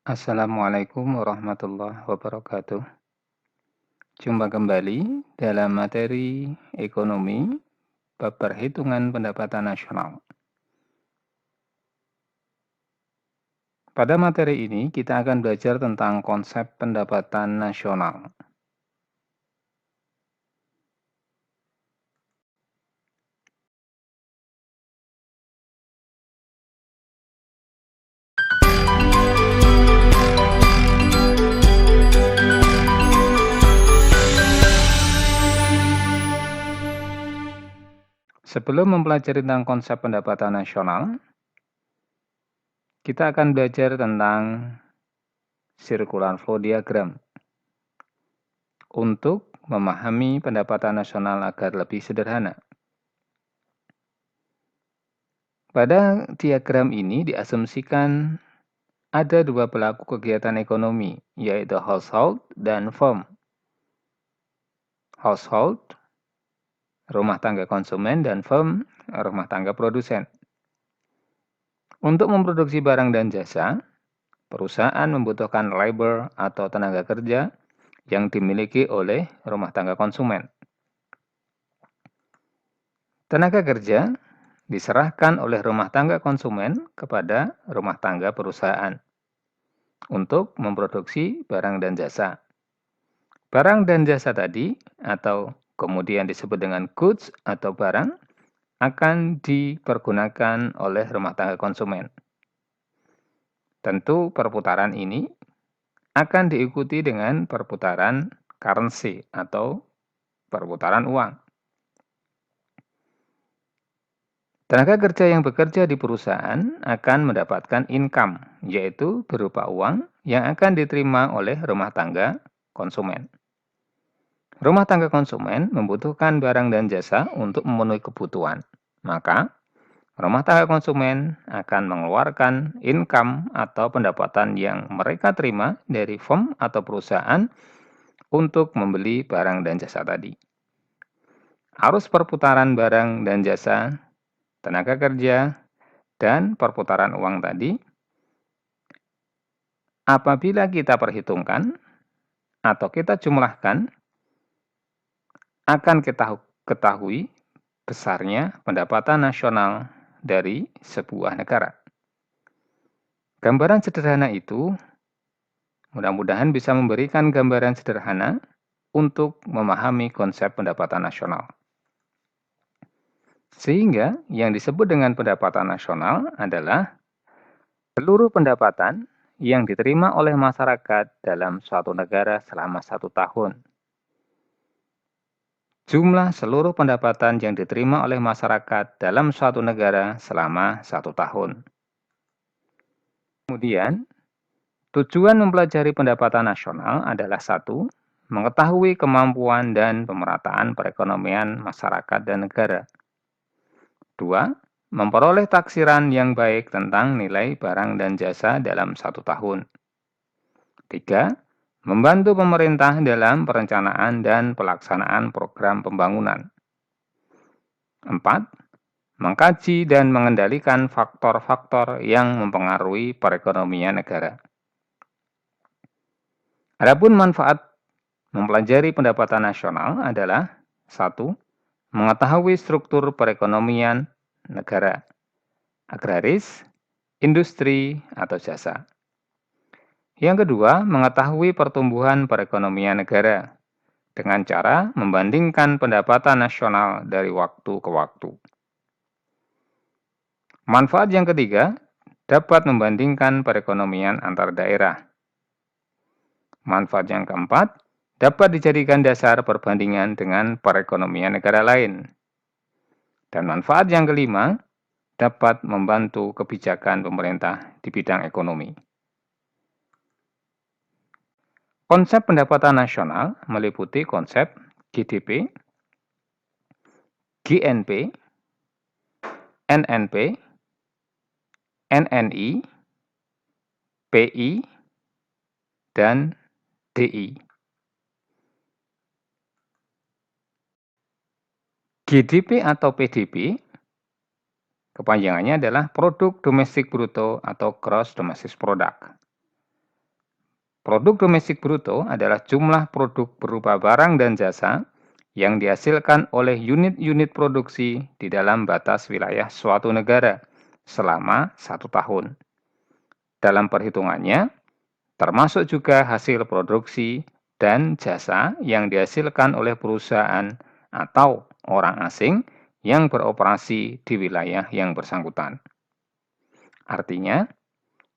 Assalamualaikum warahmatullahi wabarakatuh. Jumpa kembali dalam materi ekonomi bab perhitungan pendapatan nasional. Pada materi ini kita akan belajar tentang konsep pendapatan nasional. Sebelum mempelajari tentang konsep pendapatan nasional, kita akan belajar tentang circular flow diagram untuk memahami pendapatan nasional agar lebih sederhana. Pada diagram ini diasumsikan ada dua pelaku kegiatan ekonomi, yaitu household dan firm. Household, rumah tangga konsumen, dan firm, rumah tangga produsen. Untuk memproduksi barang dan jasa, perusahaan membutuhkan labor atau tenaga kerja yang dimiliki oleh rumah tangga konsumen. Tenaga kerja diserahkan oleh rumah tangga konsumen kepada rumah tangga perusahaan untuk memproduksi barang dan jasa. Barang dan jasa tadi, atau kemudian disebut dengan goods atau barang, akan dipergunakan oleh rumah tangga konsumen. Tentu perputaran ini akan diikuti dengan perputaran currency atau perputaran uang. Tenaga kerja yang bekerja di perusahaan akan mendapatkan income, yaitu berupa uang yang akan diterima oleh rumah tangga konsumen. Rumah tangga konsumen membutuhkan barang dan jasa untuk memenuhi kebutuhan. Maka, rumah tangga konsumen akan mengeluarkan income atau pendapatan yang mereka terima dari firm atau perusahaan untuk membeli barang dan jasa tadi. Arus perputaran barang dan jasa, tenaga kerja, dan perputaran uang tadi, apabila kita perhitungkan atau kita jumlahkan, akan kita ketahui besarnya pendapatan nasional dari sebuah negara. Gambaran sederhana itu mudah-mudahan bisa memberikan gambaran sederhana untuk memahami konsep pendapatan nasional. Sehingga yang disebut dengan pendapatan nasional adalah seluruh pendapatan yang diterima oleh masyarakat dalam suatu negara selama 1 tahun. Jumlah seluruh pendapatan yang diterima oleh masyarakat dalam suatu negara selama 1 tahun. Kemudian, tujuan mempelajari pendapatan nasional adalah 1. Mengetahui kemampuan dan pemerataan perekonomian masyarakat dan negara. 2. Memperoleh taksiran yang baik tentang nilai barang dan jasa dalam 1 tahun. 3. Membantu pemerintah dalam perencanaan dan pelaksanaan program pembangunan. 4. Mengkaji dan mengendalikan faktor-faktor yang mempengaruhi perekonomian negara. Adapun manfaat mempelajari pendapatan nasional adalah 1. Mengetahui struktur perekonomian negara, agraris, industri, atau jasa. Yang kedua, mengetahui pertumbuhan perekonomian negara dengan cara membandingkan pendapatan nasional dari waktu ke waktu. Manfaat yang ketiga, dapat membandingkan perekonomian antar daerah. Manfaat yang keempat, dapat dijadikan dasar perbandingan dengan perekonomian negara lain. Dan manfaat yang kelima, dapat membantu kebijakan pemerintah di bidang ekonomi. Konsep pendapatan nasional meliputi konsep GDP, GNP, NNP, NNI, PI, dan DI. GDP atau PDB, kepanjangannya adalah Produk Domestik Bruto atau Gross Domestic Product. Produk domestik bruto adalah jumlah produk berupa barang dan jasa yang dihasilkan oleh unit-unit produksi di dalam batas wilayah suatu negara selama 1 tahun. Dalam perhitungannya, termasuk juga hasil produksi dan jasa yang dihasilkan oleh perusahaan atau orang asing yang beroperasi di wilayah yang bersangkutan. Artinya,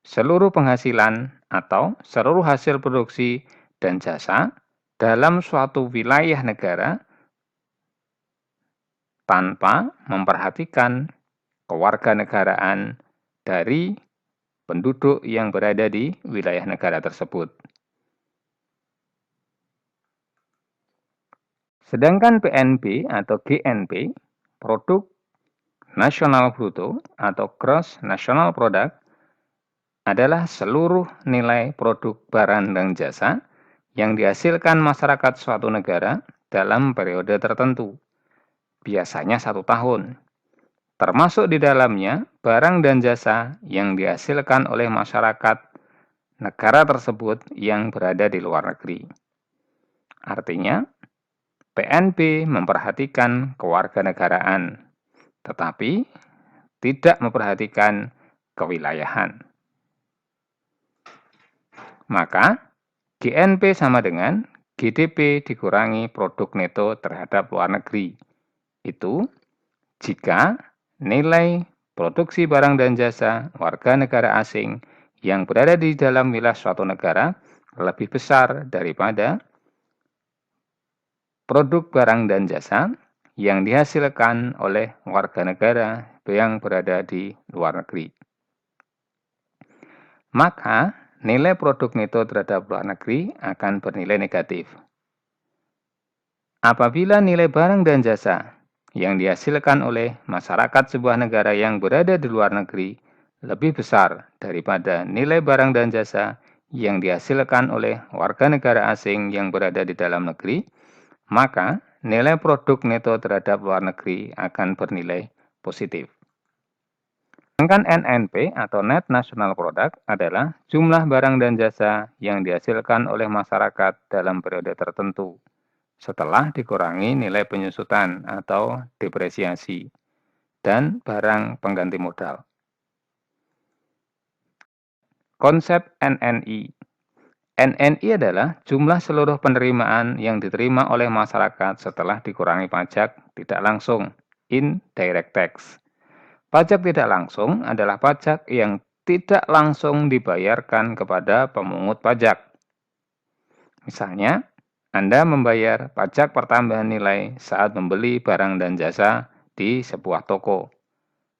seluruh penghasilan atau seluruh hasil produksi dan jasa dalam suatu wilayah negara tanpa memperhatikan kewarganegaraan dari penduduk yang berada di wilayah negara tersebut. Sedangkan PNB atau GNP, Produk Nasional Bruto atau Gross National Product, adalah seluruh nilai produk barang dan jasa yang dihasilkan masyarakat suatu negara dalam periode tertentu, biasanya 1 tahun, termasuk di dalamnya barang dan jasa yang dihasilkan oleh masyarakat negara tersebut yang berada di luar negeri. Artinya, PNB memperhatikan kewarganegaraan, tetapi tidak memperhatikan kewilayahan. Maka, GNP sama dengan GDP dikurangi produk neto terhadap luar negeri. Itu jika nilai produksi barang dan jasa warga negara asing yang berada di dalam wilayah suatu negara lebih besar daripada produk barang dan jasa yang dihasilkan oleh warga negara yang berada di luar negeri. Maka, nilai produk neto terhadap luar negeri akan bernilai negatif. Apabila nilai barang dan jasa yang dihasilkan oleh masyarakat sebuah negara yang berada di luar negeri lebih besar daripada nilai barang dan jasa yang dihasilkan oleh warga negara asing yang berada di dalam negeri, maka nilai produk neto terhadap luar negeri akan bernilai positif. Sedangkan NNP atau Net National Product adalah jumlah barang dan jasa yang dihasilkan oleh masyarakat dalam periode tertentu setelah dikurangi nilai penyusutan atau depresiasi dan barang pengganti modal. Konsep NNI. NNI adalah jumlah seluruh penerimaan yang diterima oleh masyarakat setelah dikurangi pajak tidak langsung, indirect tax. Pajak tidak langsung adalah pajak yang tidak langsung dibayarkan kepada pemungut pajak. Misalnya, Anda membayar pajak pertambahan nilai saat membeli barang dan jasa di sebuah toko.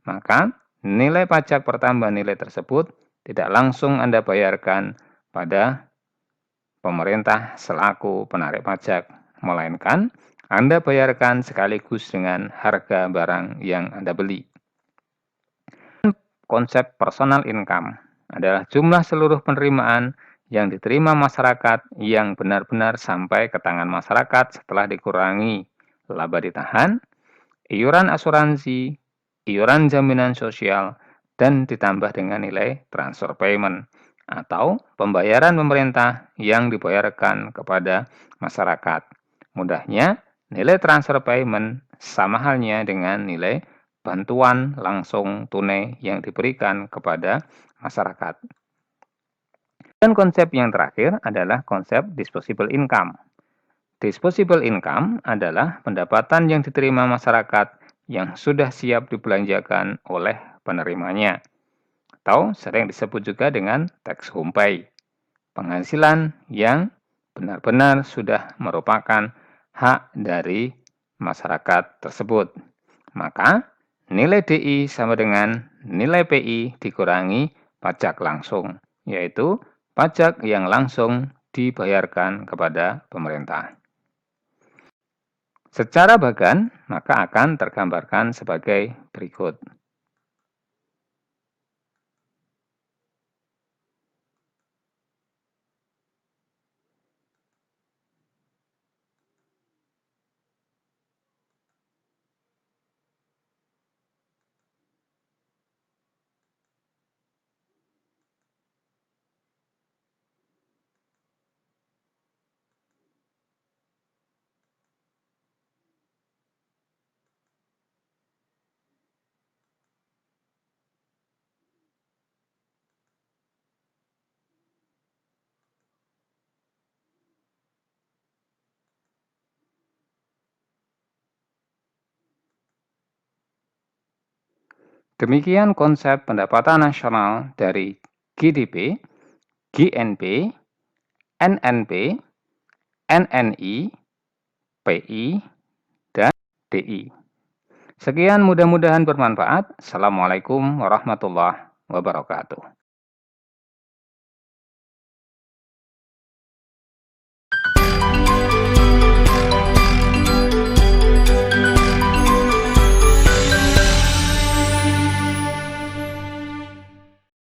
Maka, nilai pajak pertambahan nilai tersebut tidak langsung Anda bayarkan pada pemerintah selaku penarik pajak, melainkan Anda bayarkan sekaligus dengan harga barang yang Anda beli. Konsep personal income adalah jumlah seluruh penerimaan yang diterima masyarakat yang benar-benar sampai ke tangan masyarakat setelah dikurangi laba ditahan, iuran asuransi, iuran jaminan sosial, dan ditambah dengan nilai transfer payment atau pembayaran pemerintah yang dibayarkan kepada masyarakat. Mudahnya, nilai transfer payment sama halnya dengan nilai bantuan langsung tunai yang diberikan kepada masyarakat. Dan konsep yang terakhir adalah konsep disposable income. Disposable income adalah pendapatan yang diterima masyarakat yang sudah siap dibelanjakan oleh penerimanya, atau sering disebut juga dengan tax home pay, penghasilan yang benar-benar sudah merupakan hak dari masyarakat tersebut. Maka, nilai DI sama dengan nilai PI dikurangi pajak langsung, yaitu pajak yang langsung dibayarkan kepada pemerintah. Secara bagan, maka akan tergambarkan sebagai berikut. Demikian konsep pendapatan nasional dari GDP, GNP, NNP, NNI, PI, dan DI. Sekian, mudah-mudahan bermanfaat. Assalamualaikum warahmatullahi wabarakatuh.